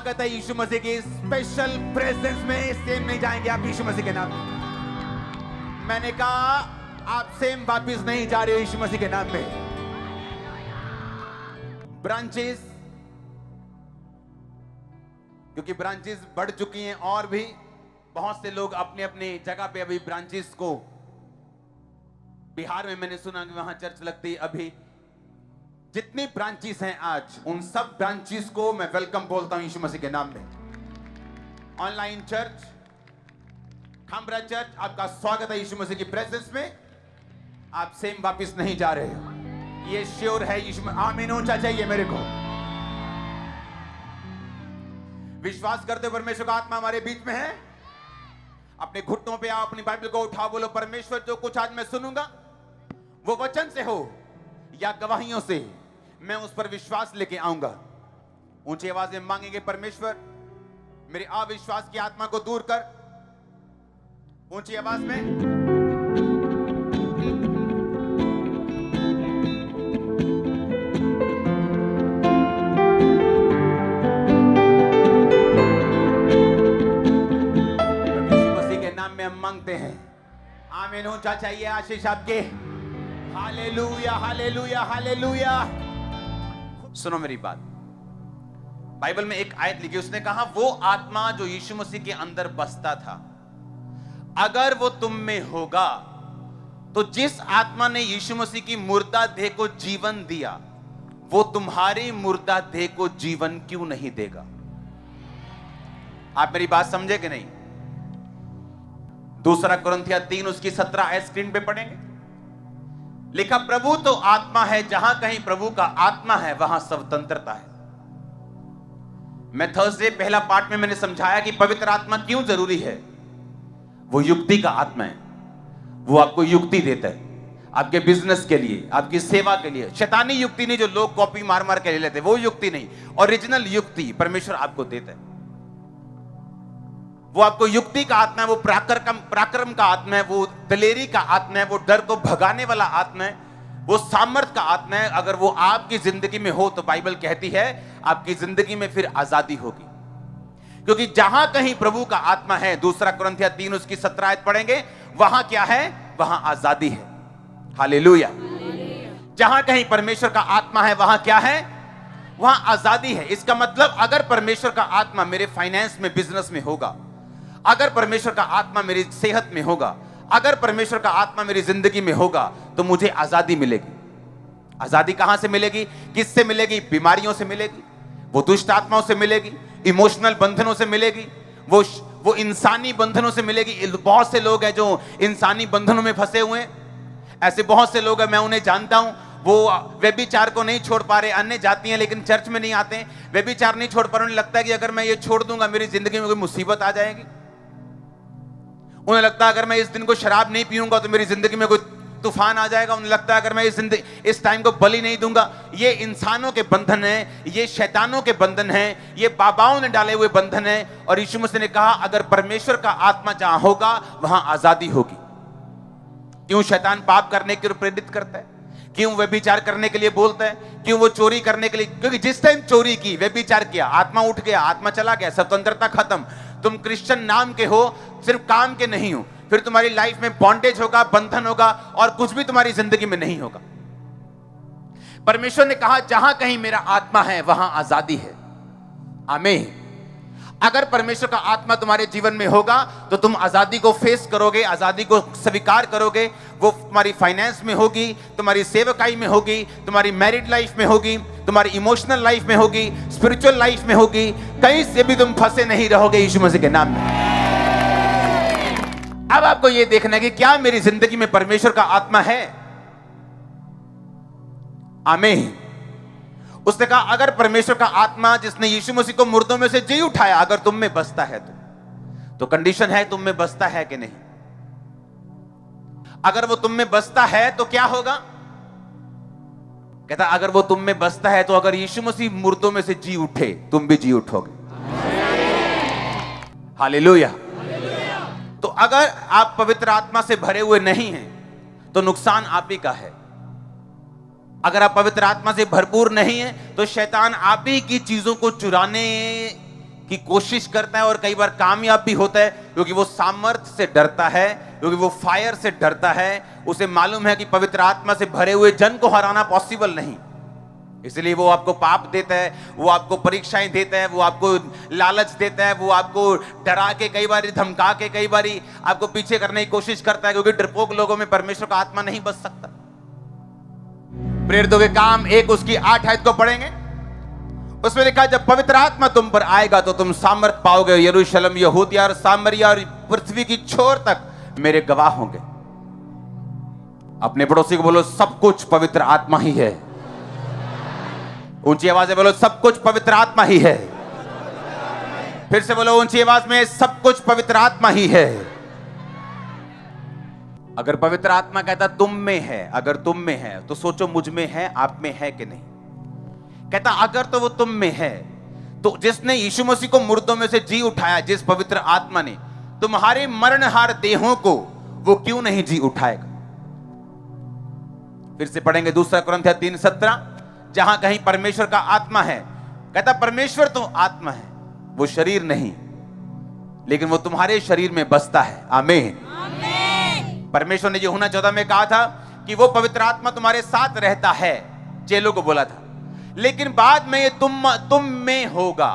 स्वागत है यीशु मसीह की स्पेशल प्रेजेंस में। सेम नहीं जाएंगे आप यीशु मसीह के नाम में। मैंने कहा आप सेम वापिस नहीं जा रहे हो यीशु मसीह के नाम में। ब्रांचेस, क्योंकि ब्रांचेस बढ़ चुकी हैं और भी बहुत से लोग अपने अपने जगह पे अभी ब्रांचेस को, बिहार में मैंने सुना कि वहां चर्च लगती है। अभी जितनी ब्रांचेस हैं आज, उन सब ब्रांचेस को मैं वेलकम बोलता हूं यीशु मसीह के नाम में। ऑनलाइन चर्च, खामरा चर्च, आपका स्वागत है यीशु मसीह की प्रेजेंस में। आप सेम वापस नहीं जा रहे हो, ये श्योर है यीशु में। आमीन ऊंचा चाहिए मेरे को। विश्वास करते हो परमेश्वर का आत्मा हमारे बीच में है? अपने घुटनों पे आओ, अपनी बाइबल को उठाओ, बोलो परमेश्वर जो कुछ आज मैं सुनूंगा वो वचन से हो या गवाहियों से, मैं उस पर विश्वास लेके आऊंगा। ऊंची आवाज में मांगेंगे, परमेश्वर मेरे अविश्वास की आत्मा को दूर कर। ऊंची आवाज में यीशु मसीह के नाम में हम मांगते हैं। आमीन ऊंचा चाहिए आशीष आपके। Hallelujah hallelujah hallelujah. सुनो मेरी बात, बाइबल में एक आयत लिखी, उसने कहा वो आत्मा जो यीशु मसीह के अंदर बसता था, अगर वो तुम में होगा तो जिस आत्मा ने यीशु मसीह की मुर्दा देह को जीवन दिया, वो तुम्हारी मुर्दा देह को जीवन क्यों नहीं देगा? आप मेरी बात समझे कि नहीं? दूसरा कुरिन्थियों 3 उसकी 17 स्क्रीन पे पढ़ेंगे। लिखा, प्रभु तो आत्मा है, जहां कहीं प्रभु का आत्मा है वहां स्वतंत्रता है। मैं थर्सडे पहला पार्ट में मैंने समझाया कि पवित्र आत्मा क्यों जरूरी है। वो युक्ति का आत्मा है, वो आपको युक्ति देता है आपके बिजनेस के लिए, आपकी सेवा के लिए। शैतानी युक्ति नहीं जो लोग कॉपी मार मार के ले लेते, वो युक्ति नहीं। ओरिजिनल युक्ति परमेश्वर आपको देता है। वो आपको युक्ति का आत्मा है, वो पराक्रम का आत्मा है, वो दलेरी का आत्मा है, वो डर को भगाने वाला आत्मा है, वो सामर्थ का आत्मा है। अगर वो आपकी जिंदगी में हो तो बाइबल कहती है आपकी जिंदगी में फिर आजादी होगी। क्योंकि जहां कहीं प्रभु का आत्मा है, दूसरा कुरिन्थियों 3 उसकी 17 पढ़ेंगे, वहां क्या है? वहां आजादी है। हालेलुया। जहां कहीं परमेश्वर का आत्मा है वहां क्या है? वहां आजादी है। इसका मतलब अगर परमेश्वर का आत्मा मेरे फाइनेंस में, बिजनेस में होगा, अगर परमेश्वर का आत्मा मेरी सेहत में होगा, अगर परमेश्वर का आत्मा मेरी जिंदगी में होगा, तो मुझे आजादी मिलेगी। आजादी कहां से मिलेगी? किससे मिलेगी? बीमारियों से मिलेगी, वो दुष्ट आत्माओं से मिलेगी, इमोशनल बंधनों से मिलेगी, वो इंसानी बंधनों से मिलेगी। बहुत से लोग हैं जो इंसानी बंधनों में फंसे हुए हैं। ऐसे बहुत से लोग हैं, मैं उन्हें जानता हूं, वो व्यभिचार को नहीं छोड़ पा रहे, अन्य जाति हैं लेकिन चर्च में नहीं आते हैं, व्यभिचार नहीं छोड़ पा रहे। उन्हें लगता है कि अगर मैं ये छोड़ दूंगा मेरी जिंदगी में कोई मुसीबत आ जाएगी। उन्हें लगता है अगर मैं इस दिन को शराब नहीं पीऊंगा तो मेरी जिंदगी में कोई तूफान आ जाएगा। उन्हें लगता है अगर मैं इस टाइम को बलि नहीं दूंगा। ये इंसानों के बंधन है, ये शैतानों के बंधन है, ये बाबाओं ने डाले हुए बंधन है। और यीशु मसीह ने कहा अगर परमेश्वर का आत्मा जहां होगा वहां आजादी होगी। क्यों शैतान पाप करने के लिए प्रेरित करता है? क्यों व्यभिचार करने के लिए बोलता है? क्यों वो चोरी करने के लिए? क्योंकि जिस टाइम चोरी की, व्यभिचार किया, आत्मा उठ गया, आत्मा चला गया, स्वतंत्रता खत्म। तुम क्रिश्चियन नाम के हो, सिर्फ काम के नहीं हो, फिर तुम्हारी लाइफ में बॉन्डेज होगा, बंधन होगा, और कुछ भी तुम्हारी जिंदगी में नहीं होगा। परमेश्वर ने कहा जहां कहीं मेरा आत्मा है वहां आजादी है। आमीन। अगर परमेश्वर का आत्मा तुम्हारे जीवन में होगा तो तुम आजादी को फेस करोगे, आजादी को स्वीकार करोगे। वो तुम्हारी फाइनेंस में होगी, तुम्हारी सेवकाई में होगी, तुम्हारी मैरिड लाइफ में होगी, तुम्हारी इमोशनल लाइफ में होगी, स्पिरिचुअल लाइफ में होगी। कहीं से भी तुम फंसे नहीं रहोगे यीशु मसीह के नाम में। अब आपको यह देखना है कि क्या मेरी जिंदगी में परमेश्वर का आत्मा है? आमीन। उसने कहा अगर परमेश्वर का आत्मा जिसने यीशु मसीह को मुर्दों में से जी उठाया अगर तुम में बसता है तो कंडीशन है तुम में बसता है कि नहीं। अगर वो तुम में बसता है तो क्या होगा? कहता अगर वो तुम में बसता है तो अगर यीशु मसीह मुर्दों में से जी उठे तुम भी जी उठोगे। हालेलुया। तो अगर आप पवित्र आत्मा से भरे हुए नहीं हैं तो नुकसान आप ही का है। अगर आप पवित्र आत्मा से भरपूर नहीं हैं तो शैतान आप ही की चीजों को चुराने की कोशिश करता है और कई बार कामयाब भी होता है, क्योंकि वो सामर्थ्य से डरता है, क्योंकि वो फायर से डरता है। उसे मालूम है कि पवित्र आत्मा से भरे हुए जन को हराना पॉसिबल नहीं, इसलिए वो आपको पाप देता है, वो आपको परीक्षाएं देता है, वो आपको लालच देता है, वो आपको डरा के, कई बार धमका के, कई बार आपको पीछे करने की कोशिश करता है, क्योंकि डरपोक लोगों में परमेश्वर का आत्मा नहीं बस सकता। प्रेरितों के काम 1 उसकी 8 आयत को पढ़ेंगे, उसमें लिखा जब पवित्र आत्मा तुम पर आएगा तो तुम सामर्थ पाओगे, यरूशलेम, यहूदिया और सामरिया और पृथ्वी की छोर तक मेरे गवाह होंगे। अपने पड़ोसी को बोलो, सब कुछ पवित्र आत्मा ही है। ऊंची आवाज में बोलो, सब कुछ पवित्र आत्मा ही है। फिर से बोलो ऊंची आवाज में, सब कुछ पवित्र आत्मा ही है। अगर पवित्र आत्मा कहता तुम में है, अगर तुम में है तो सोचो मुझ में है, आप में है कि नहीं। कहता अगर तो वो तुम में है, तो जिसने यीशु मसीह को मुर्दों में से जी उठाया, जिस पवित्र आत्मा ने तुम्हारे मरणहार देहों को, वो क्यों नहीं जी उठाएगा। फिर से पढ़ेंगे 2 कुरिन्थियों 3:17, जहां कहीं परमेश्वर का आत्मा है, कहता परमेश्वर तो आत्मा है, वो शरीर नहीं, लेकिन वो तुम्हारे शरीर में बसता है। आमीन। परमेश्वर ने यूहन्ना 14 में कहा था कि वो पवित्र आत्मा तुम्हारे साथ रहता है, चेलों को बोला था, लेकिन बाद में ये तुम में होगा।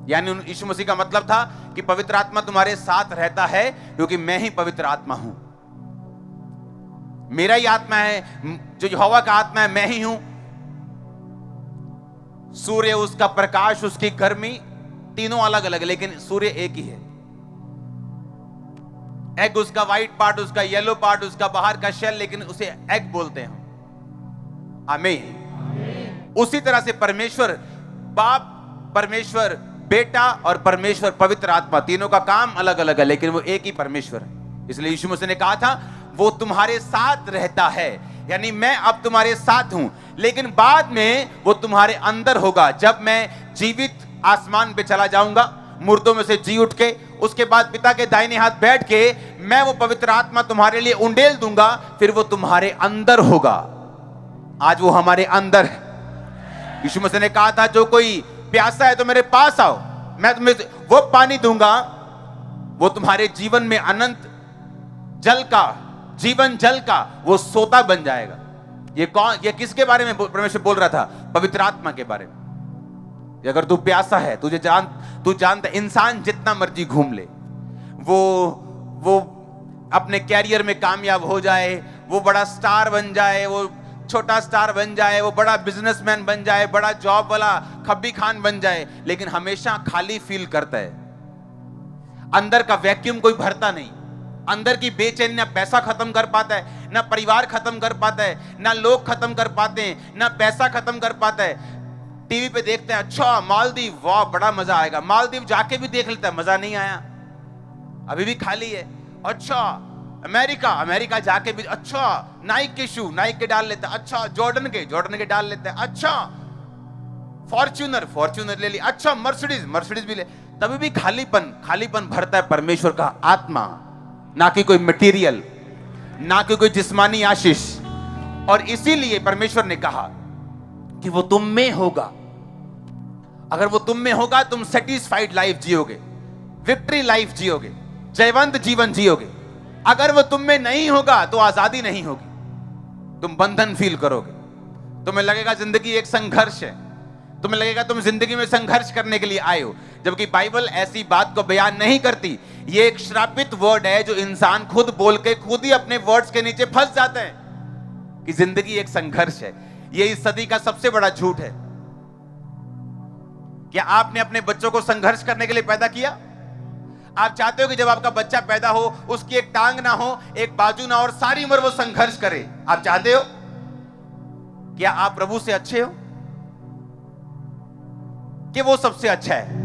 यानी यीशु मसीह का मतलब था कि पवित्र आत्मा तुम्हारे साथ रहता है, क्योंकि मैं ही पवित्र आत्मा हूं, मेरा ही आत्मा है, जो यहोवा का आत्मा है मैं ही हूं। सूर्य, उसका प्रकाश, उसकी गर्मी, तीनों अलग अलग, लेकिन सूर्य एक ही है। एग उसका व्हाइट पार्ट, उसका येलो पार्ट, उसका बाहर का शेल, लेकिन उसे एग बोलते हैं। आमीन। उसी तरह से परमेश्वर बाप, परमेश्वर बेटा और परमेश्वर पवित्र आत्मा, तीनों का काम अलग अलग है, लेकिन वो एक ही परमेश्वर है। इसलिए यीशु मसीह ने कहा था वो तुम्हारे साथ रहता है, यानी मैं अब तुम्हारे साथ हूं, लेकिन बाद में वो तुम्हारे अंदर होगा। जब मैं जीवित आसमान पे चला जाऊंगा, मुर्दों में से जी उठ के, उसके बाद पिता के दाहिने हाथ बैठ के, मैं वो पवित्र आत्मा तुम्हारे लिए उंडेल दूंगा, फिर वो तुम्हारे अंदर होगा। आज वो हमारे अंदर है। यीशु मसीह ने कहा था जो कोई प्यासा है तो मेरे पास आओ, मैं तुम्हें वो पानी दूंगा, वो तुम्हारे जीवन में अनंत जल का, जीवन जल का वो सोता बन जाएगा। ये किसके बारे में परमेश्वर बोल रहा था? पवित्र आत्मा के बारे में। अगर तू प्यासा है, तू जानता, इंसान जितना मर्जी घूम ले, वो अपने कैरियर में कामयाब हो जाए, वो बड़ा स्टार बन जाए, वो छोटा स्टार बन जाए, वो बड़ा बिजनेसमैन बन जाए, बड़ा जॉब वाला खब्बी खान बन जाए, लेकिन हमेशा खाली फील करता है। अंदर का वैक्यूम कोई भरता नहीं। अंदर की बेचैनी ना पैसा खत्म कर पाता है, ना परिवार खत्म कर पाता है, ना लोग खत्म कर पाते हैं, ना पैसा खत्म कर पाता है। टीवी पे देखते हैं, अच्छा मालदीव, वाह बड़ा मजा आएगा, मालदीव जाके भी देख लेता है, मजा नहीं आया, अभी भी खाली है। अच्छा अमेरिका जाके भी, अच्छा नाइक के शू, नाइक के डाल लेता है, अच्छा जॉर्डन के डाल लेता है, अच्छा फॉर्च्यूनर ले लिया, अच्छा मर्सिडीज भी ले, तभी भी खालीपन भरता है परमेश्वर का आत्मा, ना कि कोई मटेरियल, ना कि कोई जिस्मानी आशीष। और इसीलिए परमेश्वर ने कहा कि वो तुम में होगा। अगर वो तुम में होगा, तुम सेटिस्फाइड लाइफ जियोगे, विक्ट्री लाइफ जियोगे, जयवंत जीवन जियोगे। अगर वो तुम में नहीं होगा तो आजादी नहीं होगी, तुम बंधन फील करोगे, तुम्हें लगेगा जिंदगी एक संघर्ष है, तुम्हें लगेगा तुम जिंदगी में संघर्ष करने के लिए आए हो, जबकि बाइबल ऐसी बात को बयान नहीं करती। ये एक श्रापित वर्ड है जो इंसान खुद बोल के खुद ही अपने वर्ड्स के नीचे फंस जाते हैं कि जिंदगी एक संघर्ष है। ये इस सदी का सबसे बड़ा झूठ है। क्या आपने अपने बच्चों को संघर्ष करने के लिए पैदा किया? आप चाहते हो कि जब आपका बच्चा पैदा हो उसकी एक टांग ना हो, एक बाजू ना हो और सारी उम्र वो संघर्ष करे? आप चाहते हो? क्या आप प्रभु से अच्छे हो कि वो सबसे अच्छा है?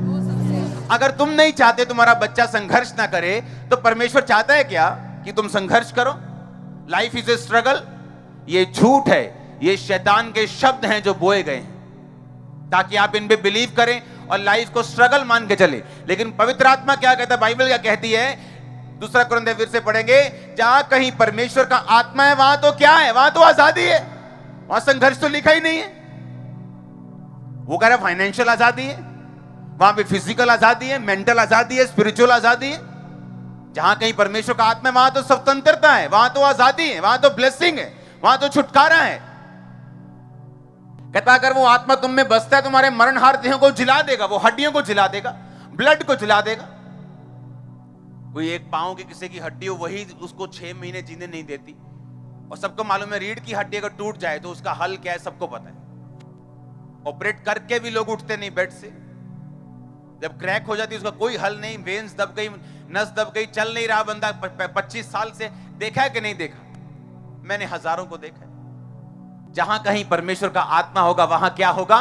अगर तुम नहीं चाहते तुम्हारा बच्चा संघर्ष ना करे, तो परमेश्वर चाहता है क्या कि तुम संघर्ष करो? Life is a struggle. ये झूठ है, ये शैतान के शब्द हैं जो बोए गए हैं ताकि आप इन पे बिलीव करें और लाइफ को स्ट्रगल मान के चले। लेकिन पवित्र आत्मा क्या कहता है? बाइबल क्या कहती है? 2 कुरिन्थियों फिर से पढ़ेंगे, जहां कहीं परमेश्वर का आत्मा है वहां तो क्या है? वहां तो आजादी है, वहां संघर्ष तो लिखा ही नहीं है। वो कह रहा है फाइनेंशियल आजादी है, वहां पे फिजिकल आजादी है, मेंटल आजादी है, स्पिरिचुअल आजादी है। जहां कहीं परमेश्वर का आत्मा है वहां तो स्वतंत्रता है, वहां तो आजादी है, वहां तो ब्लेसिंग है, वहां तो छुटकारा है। कहता अगर वो आत्मा तुम में बसता है तुम्हारे मरणहार देहों को जिला देगा, वो हड्डियों को जिला देगा, ब्लड को जिला देगा। कोई एक पांव की किसी की हड्डी हो वही उसको 6 महीने जीने नहीं देती। और सबको मालूम है रीढ़ की हड्डी अगर टूट जाए तो उसका हल क्या है, सबको पता है। ऑपरेट करके भी लोग उठते नहीं बेड से। जब क्रैक हो जाती है उसका कोई हल नहीं, वेन्स दब गई, नस दब गई, चल नहीं रहा बंदा 25 साल से। देखा है कि नहीं देखा? मैंने हजारों को देखा है। जहां कहीं परमेश्वर का आत्मा होगा वहां क्या होगा?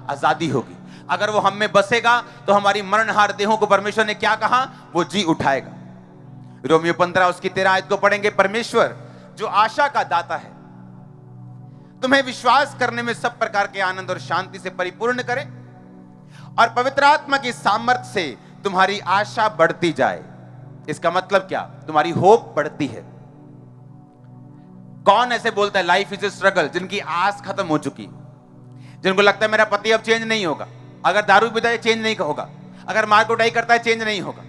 आजादी होगी। अगर वो हम में बसेगा तो हमारी मरणहार देहों को परमेश्वर ने क्या कहा? वो जी उठाएगा। रोमियो 15 उसकी 13 आयत को पढ़ेंगे। परमेश्वर जो आशा का दाता है तुम्हें विश्वास करने में सब प्रकार के आनंद और शांति से परिपूर्ण करे और पवित्र आत्मा की सामर्थ्य से तुम्हारी आशा बढ़ती जाए। इसका मतलब क्या? तुम्हारी होप बढ़ती है। कौन ऐसे बोलता है लाइफ इज ए स्ट्रगल? जिनकी आस खत्म हो चुकी, जिनको लगता है मेरा पति अब चेंज नहीं होगा, अगर दारू पीता है चेंज नहीं होगा, अगर मार कुटाई करता है चेंज नहीं होगा,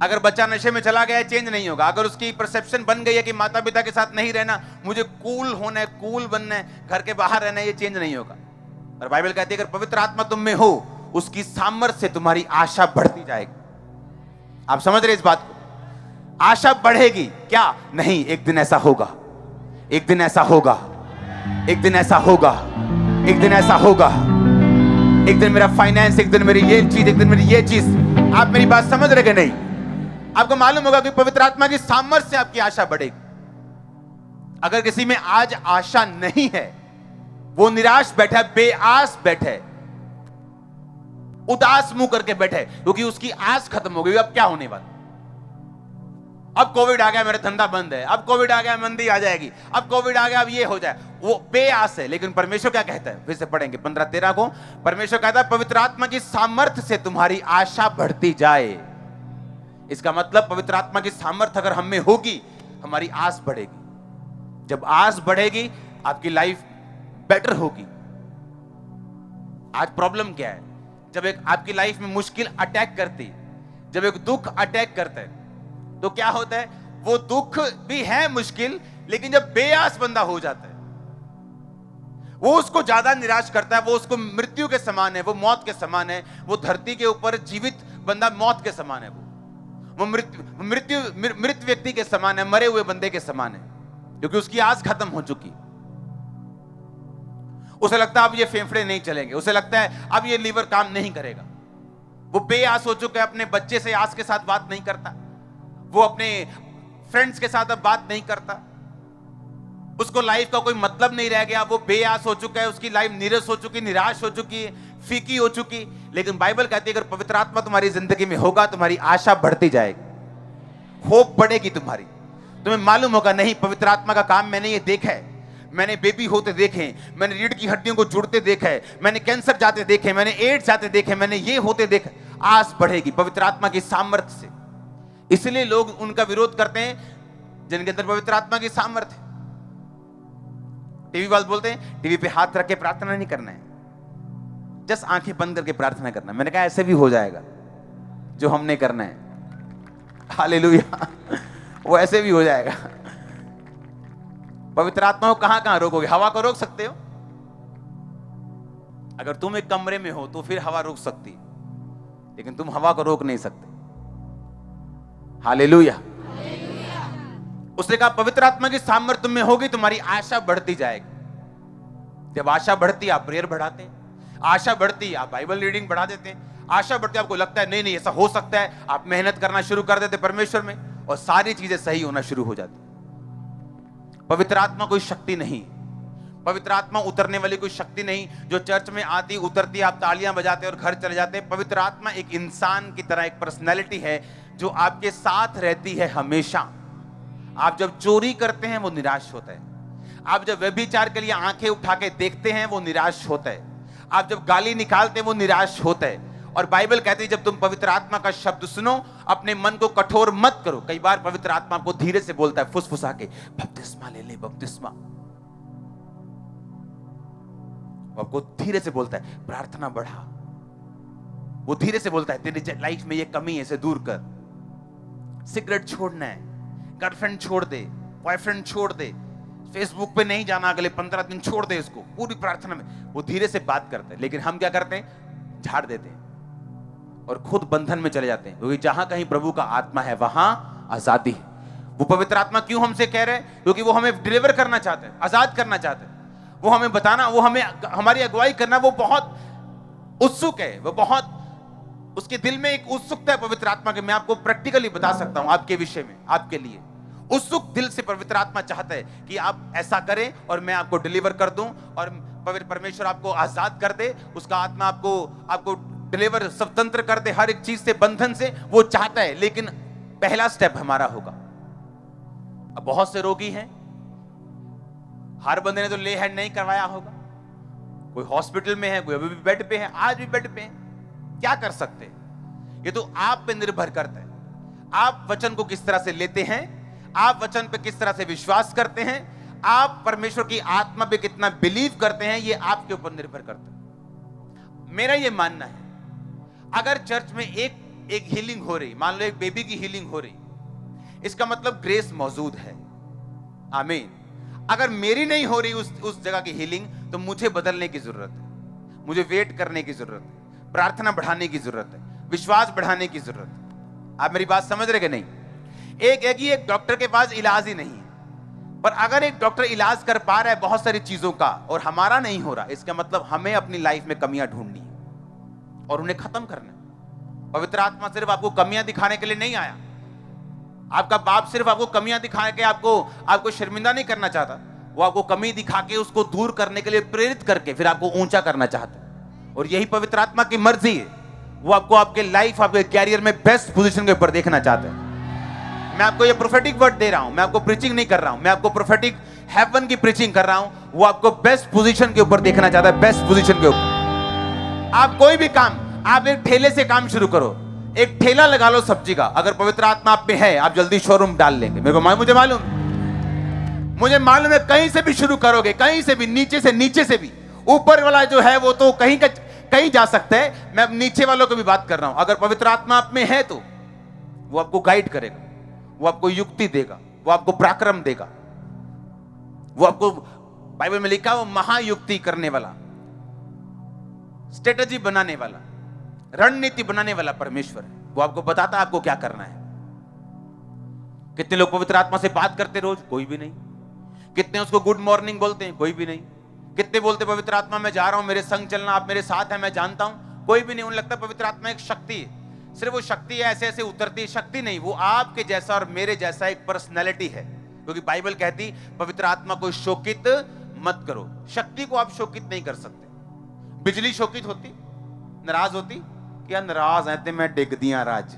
अगर बच्चा नशे में चला गया है चेंज नहीं होगा, अगर उसकी परसेप्शन बन गई है कि माता पिता के साथ नहीं रहना, मुझे कूल होना है, कूल बनना है, घर के बाहर रहना है, ये चेंज नहीं होगा। और बाइबल कहती है अगर पवित्र आत्मा तुम में हो उसकी सामर्थ्य से तुम्हारी आशा बढ़ती जाएगी। आप समझ रहे इस बात को? आशा बढ़ेगी क्या? नहीं, एक दिन ऐसा होगा, एक दिन ऐसा होगा, एक दिन ऐसा होगा, एक दिन ऐसा होगा, एक दिन मेरा फाइनेंस, एक दिन मेरी ये चीज, एक दिन मेरी ये चीज। आप मेरी बात समझ रहे कि नहीं? आपको मालूम होगा कि पवित्र आत्मा की सामर्थ्य से आपकी आशा बढ़ेगी। अगर किसी में आज आशा नहीं है, वो निराश बैठा है, बेआस बैठा है, उदास मुंह करके बैठा है, क्योंकि उसकी आस खत्म हो गई। अब क्या होने वाला? अब कोविड आ गया, मेरा धंधा बंद है, अब कोविड आ गया, मंदी आ जाएगी, अब कोविड आ गया, अब ये हो जाए। वो बेआस है। लेकिन परमेश्वर क्या कहता है? फिर से पढ़ेंगे 15-13 को। परमेश्वर कहता है पवित्र आत्मा की सामर्थ्य से तुम्हारी आशा बढ़ती जाए। इसका मतलब पवित्र आत्मा की सामर्थ्य अगर हम में होगी, हमारी आस बढ़ेगी। जब आस बढ़ेगी आपकी लाइफ बेटर होगी। आज प्रॉब्लम क्या है? जब एक आपकी लाइफ में मुश्किल अटैक करती, जब एक दुख अटैक करता है तो क्या होता है? वो दुख भी है मुश्किल, लेकिन जब बेआस बंदा हो जाता है वो उसको ज्यादा निराश करता है। वो उसको मृत्यु के समान है, वो मौत के समान है। वो धरती के ऊपर जीवित बंदा मौत के समान है। वो मृत व्यक्ति के समान है, मरे हुए बंदे के समान है, क्योंकि उसकी आस खत्म हो चुकी। उसे लगता है अब ये फेफड़े नहीं चलेंगे, उसे लगता है अब ये लीवर काम नहीं करेगा। वो बेआस हो चुका है, अपने बच्चे से आस के साथ बात नहीं करता, वो अपने फ्रेंड्स के साथ अब बात नहीं करता, उसको लाइफ का कोई मतलब नहीं रह गया। वो बेआस हो चुका है, उसकी लाइफ नीरस हो चुकी, निराश हो चुकी है, फीकी हो चुकी। लेकिन बाइबल कहती है अगर पवित्र आत्मा तुम्हारी जिंदगी में होगा, तुम्हारी आशा बढ़ती जाएगी, होप बढ़ेगी तुम्हारी। तुम्हें मालूम होगा नहीं, पवित्र आत्मा का काम मैंने ये देखा है। मैंने बेबी होते देखे, मैंने रीढ़ की हड्डियों को जुड़ते देखा है, मैंने कैंसर जाते देखे, मैंने एड्स जाते देखे, मैंने ये होते देखा। आस बढ़ेगी पवित्र आत्मा की सामर्थ्य से। इसलिए लोग उनका विरोध करते हैं जिनके अंदर पवित्र आत्मा की सामर्थ्य है। टीवी वाले बोलते हैं टीवी पे हाथ रख के प्रार्थना नहीं करना है, जस्ट आंखें बंद करके प्रार्थना करना है। मैंने कहा ऐसे भी हो जाएगा जो हमने करना है। हालेलुया, वो ऐसे भी हो जाएगा। पवित्र आत्मा को कहां रोकोगे? हवा को रोक सकते हो? अगर तुम एक कमरे में हो तो फिर हवा रोक सकती है, लेकिन तुम हवा को रोक नहीं सकते। हालेलुया। उसने कहा पवित्र आत्मा की सामर्थ्य तुम में होगी, तुम्हारी आशा बढ़ती जाएगी। जब आशा बढ़ती आप प्रेयर बढ़ाते हैं, आशा बढ़ती आप बाइबल रीडिंग बढ़ा देते हैं, आशा बढ़ती आपको लगता है नहीं नहीं ऐसा हो सकता है, आप मेहनत करना शुरू कर देते परमेश्वर में और सारी चीजें सही होना शुरू हो जाती। पवित्र आत्मा कोई शक्ति नहीं, पवित्र आत्मा उतरने वाली कोई शक्ति नहीं जो चर्च में आती उतरती आप तालियां बजाते और घर चले जाते। पवित्र आत्मा एक इंसान की तरह एक पर्सनैलिटी है जो आपके साथ रहती है हमेशा। आप जब चोरी करते हैं वो निराश होता है, आप जब व्यभिचार के लिए आंखें उठा के देखते हैं वो निराश होता है, आप जब गाली निकालते हैं वो निराश होता है। और बाइबल कहती है जब तुम पवित्र आत्मा का शब्द सुनो अपने मन को कठोर मत करो। कई बार पवित्र आत्मा आपको धीरे से बोलता है, फुसफुसा के बपतिस्मा ले ले, बपतिस्मा। आपको धीरे से बोलता है प्रार्थना बढ़ा, वो धीरे से बोलता है तेरी लाइफ में ये कमी है, इसे दूर कर। सिगरेट छोड़ना है, गर्लफ्रेंड छोड़ दे, बॉयफ्रेंड छोड़ दे, फेसबुक पे नहीं जाना अगले 15 दिन, छोड़ दे इसको। पूरी प्रार्थना में वो धीरे से बात करते हैं, लेकिन हम क्या करते हैं, झाड़ देते हैं और खुद बंधन में चले जाते हैं। क्योंकि जहां कहीं प्रभु का आत्मा है वहां आजादी है। वो पवित्र आत्मा क्यों हमसे कह रहे हैं? क्योंकि वो हमें डिलीवर करना चाहते हैं, आजाद करना चाहते हैं। वो हमें बताना, वो हमें हमारी अगुवाई करना, वो बहुत उत्सुक है, वो बहुत, उसके दिल में एक उत्सुकता है पवित्र आत्मा के। मैं आपको प्रैक्टिकली बता सकता हूं आपके विषय में, आपके लिए उत्सुक दिल से पवित्र आत्मा चाहता है कि आप ऐसा करें और मैं आपको डिलीवर कर दूं और पवित्र परमेश्वर आपको आजाद कर दे, उसका आत्मा आपको डिलीवर, स्वतंत्र कर दे हर एक चीज से, बंधन से। वो चाहता है, लेकिन पहला स्टेप हमारा होगा। अब बहुत से रोगी हैं, हर बंदे ने तो ले हैंड नहीं करवाया होगा, कोई हॉस्पिटल में है, कोई अभी भी बेड पे है, आज भी बेड पे है। क्या कर सकते हैं? ये तो आप पे निर्भर करता है। आप वचन को किस तरह से लेते हैं, आप वचन पे किस तरह से विश्वास करते हैं, आप परमेश्वर की आत्मा पे कितना बिलीव करते हैं, ये आपके ऊपर निर्भर करता है। मेरा ये मानना है, अगर चर्च में एक हीलिंग हो रही, मान लो एक बेबी की हीलिंग हो रही, इसका मतलब ग्रेस मौजूद है। आमीन। अगर मेरी नहीं हो रही उस जगह की हीलिंग, तो मुझे बदलने की जरूरत है, मुझे वेट करने की जरूरत है, प्रार्थना बढ़ाने की जरूरत है, विश्वास बढ़ाने की जरूरत है। आप मेरी बात समझ रहे कि नहीं? एक डॉक्टर के पास इलाज ही नहीं है, पर अगर एक डॉक्टर इलाज कर पा रहा है बहुत सारी चीजों का और हमारा नहीं हो रहा, इसका मतलब हमें अपनी लाइफ में कमियां ढूंढनी है और उन्हें खत्म करना है। पवित्र आत्मा सिर्फ आपको कमियां दिखाने के लिए नहीं आया। आपका बाप सिर्फ आपको कमियां दिखा के आपको शर्मिंदा नहीं करना चाहता, वो आपको कमी दिखा के उसको दूर करने के लिए प्रेरित करके फिर आपको ऊंचा करना चाहता है। और यही पवित्र आत्मा की मर्जी है। वो आपको आपके लाइफ, आपके कैरियर में बेस्ट पोजीशन के ऊपर देखना चाहता है। मैं आपको ये प्रोफेटिक वर्ड दे रहा हूं, मैं आपको प्रीचिंग नहीं कर रहा हूं, मैं आपको प्रोफेटिक हेवन की प्रीचिंग कर रहा हूं। वो आपको बेस्ट पोजीशन के ऊपर देखना चाहता है, बेस्ट पोजीशन के ऊपर। आप कोई भी काम, आप एक ठेले से काम शुरू करो, एक ठेला लगा लो सब्जी का। अगर पवित्र आत्मा आप में है, आप जल्दी शोरूम डाल लेंगे। मुझे मालूम है, कहीं से भी शुरू करोगे, कहीं से भी, नीचे से भी। ऊपर वाला जो है वो तो कहीं जा सकता है, मैं नीचे वालों को भी बात कर रहा हूं। अगर पवित्र आत्मा आप में है तो वो आपको गाइड करेगा, वो आपको युक्ति देगा, वो आपको पराक्रम देगा, वो आपको, बाइबल में लिखा, वो महायुक्ति करने वाला, स्ट्रेटजी बनाने वाला, रणनीति बनाने वाला परमेश्वर है। वो आपको बताता है आपको क्या करना है। कितने लोग पवित्र आत्मा से बात करते रोज? कोई भी नहीं। कितने उसको गुड मॉर्निंग बोलते हैं? कोई भी नहीं। कितने बोलते पवित्र आत्मा मैं जा रहा हूं, मेरे संग चलना, आप मेरे साथ हैं, मैं जानता हूं? कोई भी नहीं। उन्हें लगता है पवित्र आत्मा एक शक्ति है, सिर्फ वो शक्ति है, ऐसे ऐसे उतरती है। शक्ति नहीं, वो आपके जैसा और मेरे जैसा एक पर्सनैलिटी है। क्योंकि बाइबल कहती पवित्र आत्मा को शोकित मत करो। शक्ति को आप शोकित नहीं कर सकते। बिजली शोकित होती, नाराज होती? क्या नाराज है मैं डिग दिया राज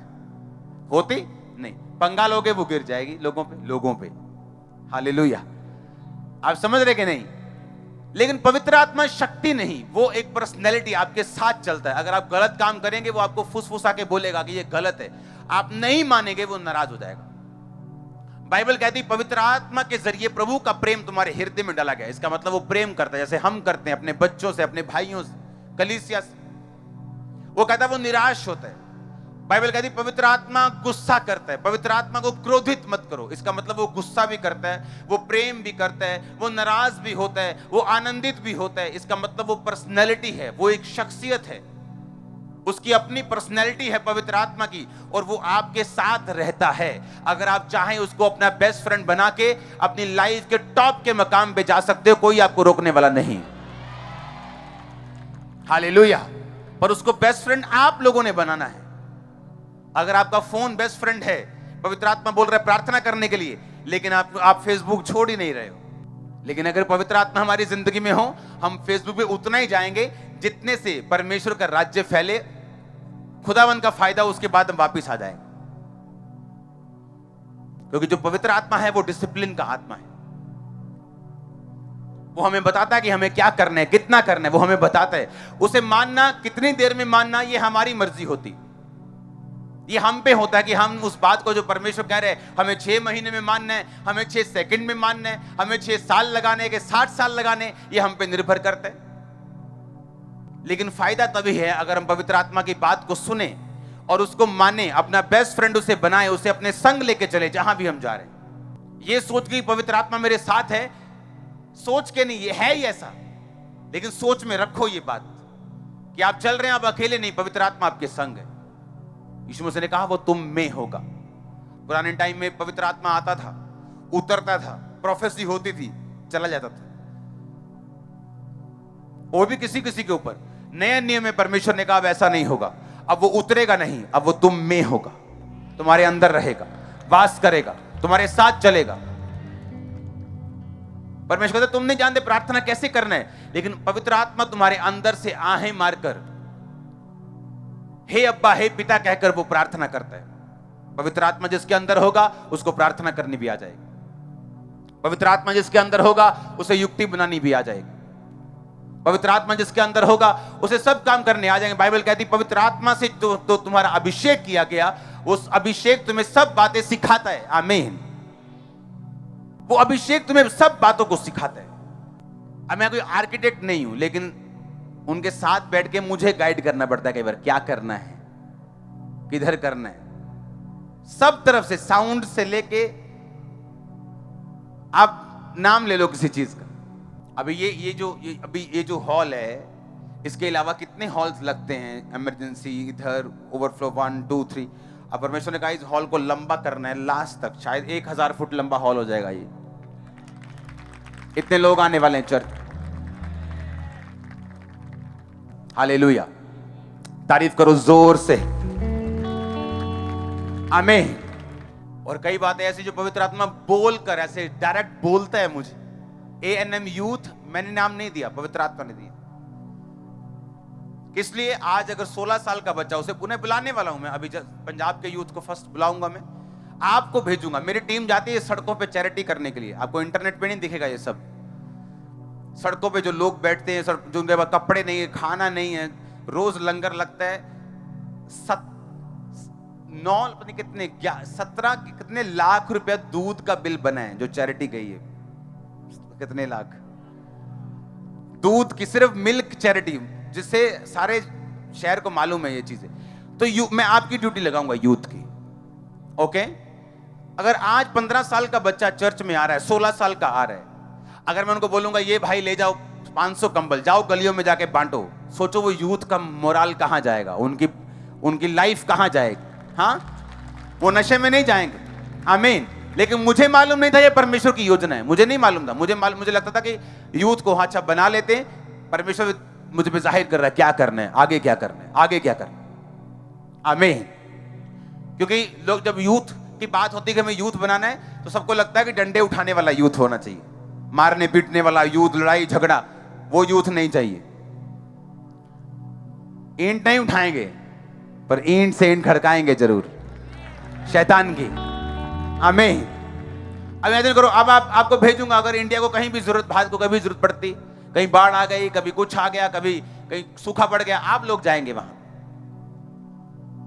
होती? नहीं। पंगा लोगे वो गिर जाएगी लोगों पे। हालेलुया। आप समझ रहे कि नहीं? लेकिन पवित्र आत्मा शक्ति नहीं, वो एक पर्सनैलिटी आपके साथ चलता है। अगर आप गलत काम करेंगे वो आपको फुसफुसा के बोलेगा कि ये गलत है, आप नहीं मानेंगे, वो नाराज हो जाएगा। बाइबल कहती पवित्र आत्मा के जरिए प्रभु का प्रेम तुम्हारे हृदय में डाला गया। इसका मतलब वो प्रेम करता है जैसे हम करते हैं अपने बच्चों से, अपने भाइयों से, कलीसिया से। वो कहता है वो निराश होता है। बाइबल कहती पवित्र आत्मा गुस्सा करता है। पवित्र आत्मा को क्रोधित मत करो। इसका मतलब वो गुस्सा भी करता है, वो प्रेम भी करता है, वो नाराज भी होता है, वो आनंदित भी होता है। इसका मतलब वो पर्सनैलिटी है, वो एक शख्सियत है, उसकी अपनी पर्सनैलिटी है पवित्र आत्मा की, और वो आपके साथ रहता है। अगर आप चाहें उसको अपना बेस्ट फ्रेंड बना के अपनी लाइफ के टॉप के मकाम पे जा सकते हो, कोई आपको रोकने वाला नहीं। हालेलुया। पर उसको बेस्ट फ्रेंड आप लोगों ने बनाना है। अगर आपका फोन बेस्ट फ्रेंड है, पवित्र आत्मा बोल रहा है प्रार्थना करने के लिए, लेकिन आप फेसबुक छोड़ ही नहीं रहे हो। लेकिन अगर पवित्र आत्मा हमारी जिंदगी में हो, हम फेसबुक पे उतना ही जाएंगे जितने से परमेश्वर का राज्य फैले, खुदावन का फायदा, उसके बाद हम वापिस आ जाएंगे। क्योंकि जो पवित्र आत्मा है वो डिसिप्लिन का आत्मा है। वो हमें बताता है कि हमें क्या करना है, कितना करना है, वो हमें बताता है। उसे मानना, कितनी देर में मानना, ये हमारी मर्जी होती। ये हम पे होता है कि हम उस बात को जो परमेश्वर कह रहे हैं, हमें 6 महीने में मानना है, हमें 6 सेकंड में मानना है, हमें 6 साल लगाने के 60 साल लगाने, ये हम पे निर्भर करता है। लेकिन फायदा तभी है अगर हम पवित्र आत्मा की बात को सुने और उसको माने, अपना बेस्ट फ्रेंड उसे बनाए, उसे अपने संग लेके चले जहां भी हम जा रहे हैं। ये सोच के पवित्र आत्मा मेरे साथ है, सोच के नहीं, ये है ही ऐसा, लेकिन सोच में रखो ये बात कि आप चल रहे हैं, आप अकेले नहीं, पवित्र आत्मा आपके संग है। यीशु मसीह ने कहा वो तुम में होगा। पुराने टाइम में पवित्र आत्मा आता था, उतरता था, प्रोफेसी होती थी, चला जाता था, वो भी किसी किसी के ऊपर। नए नियम में परमेश्वर ने कहा वैसा नहीं होगा, अब वो उतरेगा नहीं, अब वो तुम में होगा, तुम्हारे अंदर रहेगा, वास करेगा, तुम्हारे साथ चलेगा। परमेश्वर कहता तुम नहीं जानते प्रार्थना कैसे करना है, लेकिन पवित्र आत्मा तुम्हारे अंदर से आहें मारकर हे अब्बा हे पिता कहकर वो प्रार्थना करता है। पवित्र आत्मा जिसके अंदर होगा उसको प्रार्थना करनी भी आ जाएगी। पवित्र आत्मा जिसके अंदर होगा उसे युक्ति बनानी भी आ जाएगी। पवित्र आत्मा जिसके अंदर होगा उसे सब काम करने आ जाएंगे। बाइबल कहती पवित्र आत्मा से तो तुम्हारा अभिषेक किया गया, उस अभिषेक तुम्हें सब बातें सिखाता है। आमीन। वो अभिषेक तुम्हें सब बातों को सिखाता है। अब मैं कोई आर्किटेक्ट नहीं हूं, लेकिन उनके साथ बैठ के मुझे गाइड करना पड़ता है कई बार, क्या करना है, किधर करना है, सब तरफ से, साउंड से लेके आप नाम ले लो किसी चीज का। अभी ये जो हॉल है, इसके अलावा कितने हॉल्स लगते हैं, इमरजेंसी, इधर ओवरफ्लो 1 2 3। अब परमेश्वर ने कहा इस हॉल को लंबा करना है लास्ट तक, शायद 1000 फुट लंबा हॉल हो जाएगा ये, इतने लोग आने वाले हैं चर्च। हालेलुया, तारीफ करो जोर से, आमीन। और कई बातें ऐसी जो पवित्र आत्मा बोलकर ऐसे डायरेक्ट बोलता है मुझे। ANM यूथ मैंने नाम नहीं दिया, पवित्र आत्मा ने दिया। इसलिए आज अगर 16 साल का बच्चा, उसे पुनः बुलाने वाला हूं मैं, अभी पंजाब के यूथ को फर्स्ट बुलाऊंगा मैं, आपको भेजूंगा। मेरी टीम जाती है सड़कों पे चैरिटी करने के लिए। आपको इंटरनेट पे नहीं दिखेगा ये सब। सड़कों पे जो लोग बैठते हैं, जो उनके पास कपड़े नहीं है, खाना नहीं है, रोज लंगर लगता है। 17 कितने लाख रुपया दूध का बिल बना है जो चैरिटी गई है। कितने लाख दूध की, सिर्फ मिल्क चैरिटी, जिससे सारे शहर को मालूम है ये चीजें। तो मैं आपकी ड्यूटी लगाऊंगा यूथ की। ओके, अगर आज 15 साल का बच्चा चर्च में आ रहा है, 16 साल का आ रहा है, अगर मैं उनको बोलूंगा ये भाई ले जाओ 500 कंबल, जाओ गलियों में जाके बांटो, सोचो वो यूथ का मोराल कहां जाएगा, उनकी लाइफ कहां जाएगी। हाँ, वो नशे में नहीं जाएंगे। आमीन। लेकिन मुझे मालूम नहीं था ये परमेश्वर की योजना है, मुझे नहीं मालूम था। मुझे लगता था कि यूथ को अच्छा बना लेते, परमेश्वर मुझे पे जाहिर कर रहा है क्या करना है, आगे क्या करना है, आगे क्या करना है। आमीन। क्योंकि लोग जब यूथ की बात होती है कि हमें यूथ बनाना है, तो सबको लगता है कि डंडे उठाने वाला यूथ होना चाहिए, मारने पीटने वाला यूथ, लड़ाई झगड़ा, वो यूथ नहीं चाहिए। ईंट नहीं उठाएंगे, पर ईंट से ईंट खड़काएंगे जरूर शैतान की। आमीन। अब इमेजिन करो, अब आपको भेजूंगा, अगर इंडिया को कहीं भी जरूरत, भारत को कभी जरूरत पड़ती, कहीं बाढ़ आ गई, कभी कुछ आ गया, कभी कहीं सूखा पड़ गया, आप लोग जाएंगे वहां।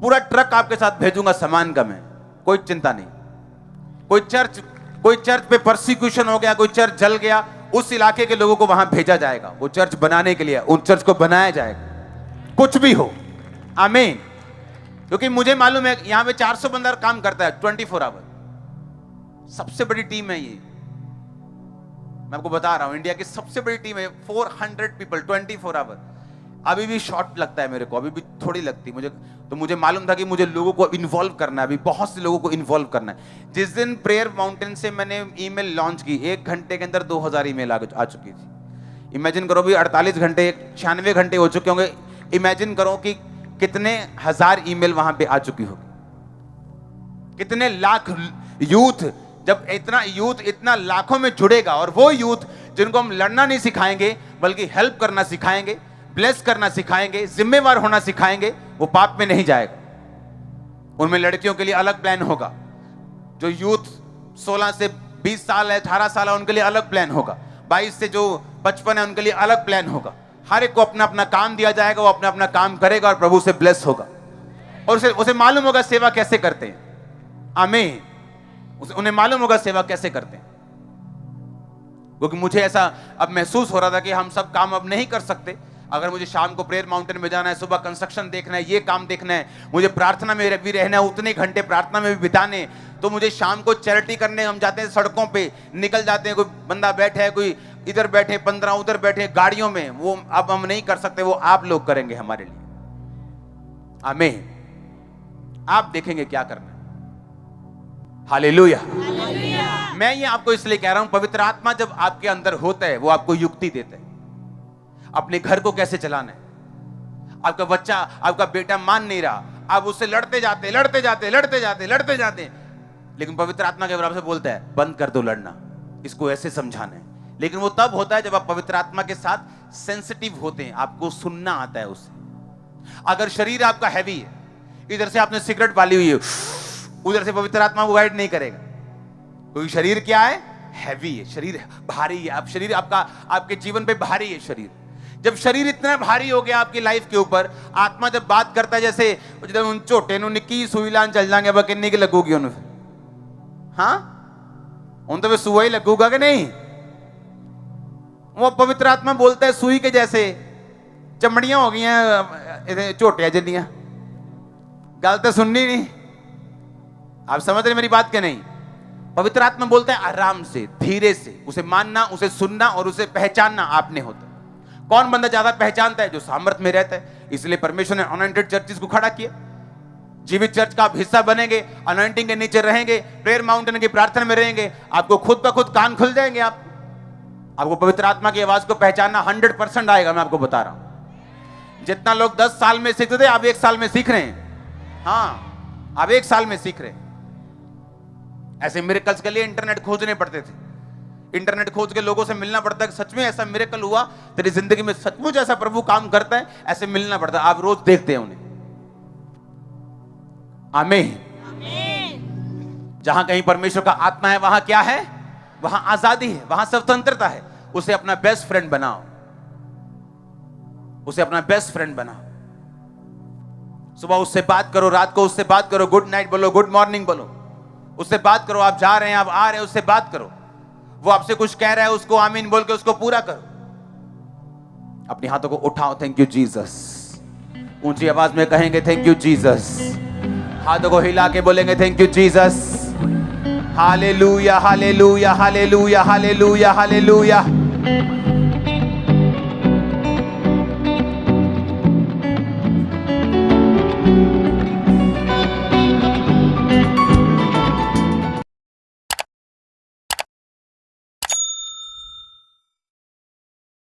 पूरा ट्रक आपके साथ भेजूंगा सामान का मैं, कोई चिंता नहीं। कोई चर्च पे परसिक्यूशन हो गया, कोई चर्च जल गया, उस इलाके के लोगों को वहां भेजा जाएगा, वो चर्च बनाने के लिए, उन चर्च को बनाया जाएगा, कुछ भी हो। आमीन। क्योंकि मुझे मालूम है यहां पे 400 बंदा काम करता है 24 आवर। सबसे बड़ी टीम है ये, मैं आपको बता रहा हूं, इंडिया की सबसे बड़ी टीम है। 400 पीपल 24 आवर। अभी भी शॉर्ट लगता है मेरे को, अभी भी थोड़ी लगती मुझे, तो मुझे मालूम था कि मुझे लोगों को इन्वॉल्व करना है, अभी बहुत से लोगों को इन्वॉल्व करना है। जिस दिन प्रेयर माउंटेन से मैंने ईमेल लॉन्च की, 1 घंटे के अंदर 2000 ईमेल आ चुकी थी। इमेजिन करो भी 48 घंटे 96 घंटे हो चुके होंगे। इमेजिन करो कि कितने हजार ईमेल वहां पे आ चुकी होगी, कितने लाख यूथ। जब इतना लाखों में जुड़ेगा, और वो यूथ जिनको हम लड़ना नहीं सिखाएंगे बल्कि हेल्प करना सिखाएंगे, ब्लेस करना सिखाएंगे, जिम्मेवार होना सिखाएंगे, वो पाप में नहीं जाएगा। उनमें लड़कियों के लिए अलग प्लान होगा, जो यूथ 16 से 20 साल है, 18 साल है, उनके लिए अलग प्लान होगा, 22 से जो 55 है उनके लिए अलग प्लान होगा। हर एक को अपना अपना काम दिया जाएगा, वो अपना अपना काम करेगा और प्रभु से ब्लेस होगा, और उसे मालूम होगा सेवा कैसे करते हैं। आमीन। उन्हें मालूम होगा सेवा कैसे करते हैं। क्योंकि मुझे ऐसा अब महसूस हो रहा था कि हम सब काम अब नहीं कर सकते, अगर मुझे शाम को प्रेयर माउंटेन में जाना है, सुबह कंस्ट्रक्शन देखना है, ये काम देखना है, मुझे प्रार्थना में भी रहना है, उतने घंटे प्रार्थना में भी बिताने, तो मुझे शाम को चैरिटी करने हम जाते हैं, सड़कों पे निकल जाते हैं, कोई बंदा बैठे है, कोई इधर बैठे, 15 उधर बैठे गाड़ियों में, वो अब हम नहीं कर सकते, वो आप लोग करेंगे हमारे लिए। आमीन। आप देखेंगे क्या करना है। हालेलुया। मैं ये आपको इसलिए कह रहा हूं, पवित्र आत्मा जब आपके अंदर होता है, वो आपको युक्ति देता है अपने घर को कैसे चलाना है। आपका बच्चा, आपका बेटा मान नहीं रहा, आप उससे लड़ते जाते लेकिन पवित्र आत्मा के बराबर से बोलता है बंद कर दो लड़ना, इसको ऐसे समझाना है। लेकिन वो तब होता है जब आप पवित्र आत्मा के साथ सेंसिटिव होते हैं, आपको सुनना आता है उससे। अगर शरीर आपका हैवी है, इधर से आपने सिगरेट वाली हुई है, उधर से पवित्र आत्मा को गाइड नहीं करेगा, क्योंकि शरीर क्या है, हैवी है, शरीर भारी है। आप शरीर आपका आपके जीवन पे भारी है शरीर। जब शरीर इतना भारी हो गया आपकी लाइफ के ऊपर, आत्मा जब बात करता है, जैसे जब उन छोटे नु निक्की सुई लान चल जाएंगे, अब किन्नी की लगूगी उन्हें, हाँ उन तो वे सुई ही लगूगा कि नहीं। वो पवित्र आत्मा बोलता है सुई के जैसे चमड़ियां हो गई हैं छोटिया जिन्नियां, गल तो सुननी नहीं। आप समझ रहे मेरी बात के नहीं। पवित्र आत्मा बोलता है आराम से, धीरे से, उसे मानना, उसे सुनना और उसे पहचानना आपने होता है। कौन बंदा ज्यादा पहचानता है? जो सामर्थ में रहता है। इसलिए परमेश्वर ने अनॉइंटेड चर्चेस को खड़ा किया। जीवित चर्च का आप हिस्सा बनेंगे, अनॉइंटिंग के नीचे रहेंगे, प्रेयर माउंटेन की प्रार्थना में रहेंगे, आपको खुद ब खुद कान खुल जाएंगे। आपको पवित्र आत्मा की आवाज को पहचानना 100% आएगा। मैं आपको बता रहा हूं, जितना लोग 10 साल में सीखते थे, आप 1 साल में सीख रहे हैं। हाँ, आप 1 साल में सीख रहे हैं। ऐसे मिरेकल्स के लिए इंटरनेट खोजने पड़ते थे, इंटरनेट खोज के लोगों से मिलना पड़ता है। सच में ऐसा मिरेकल हुआ तेरी जिंदगी में, सचमुच ऐसा प्रभु काम करता है, ऐसे मिलना पड़ता है। आप रोज देखते हैं उन्हें। आमीन। जहां कहीं परमेश्वर का आत्मा है, वहां क्या है? वहां आजादी है, वहां स्वतंत्रता है। उसे अपना बेस्ट फ्रेंड बनाओ, उसे अपना बेस्ट फ्रेंड बनाओ। सुबह उससे बात करो, रात को उससे बात करो, गुड नाइट बोलो, गुड मॉर्निंग बोलो, उससे बात करो। आप जा रहे हैं, आप आ रहे हैं, उससे बात करो। वो आपसे कुछ कह रहा है, उसको आमीन बोल के उसको पूरा करो। अपने हाथों को उठाओ, थैंक यू जीसस। ऊंची आवाज में कहेंगे थैंक यू जीसस। हाथों को हिला के बोलेंगे thank you Jesus. Hallelujah, hallelujah, hallelujah, hallelujah, hallelujah.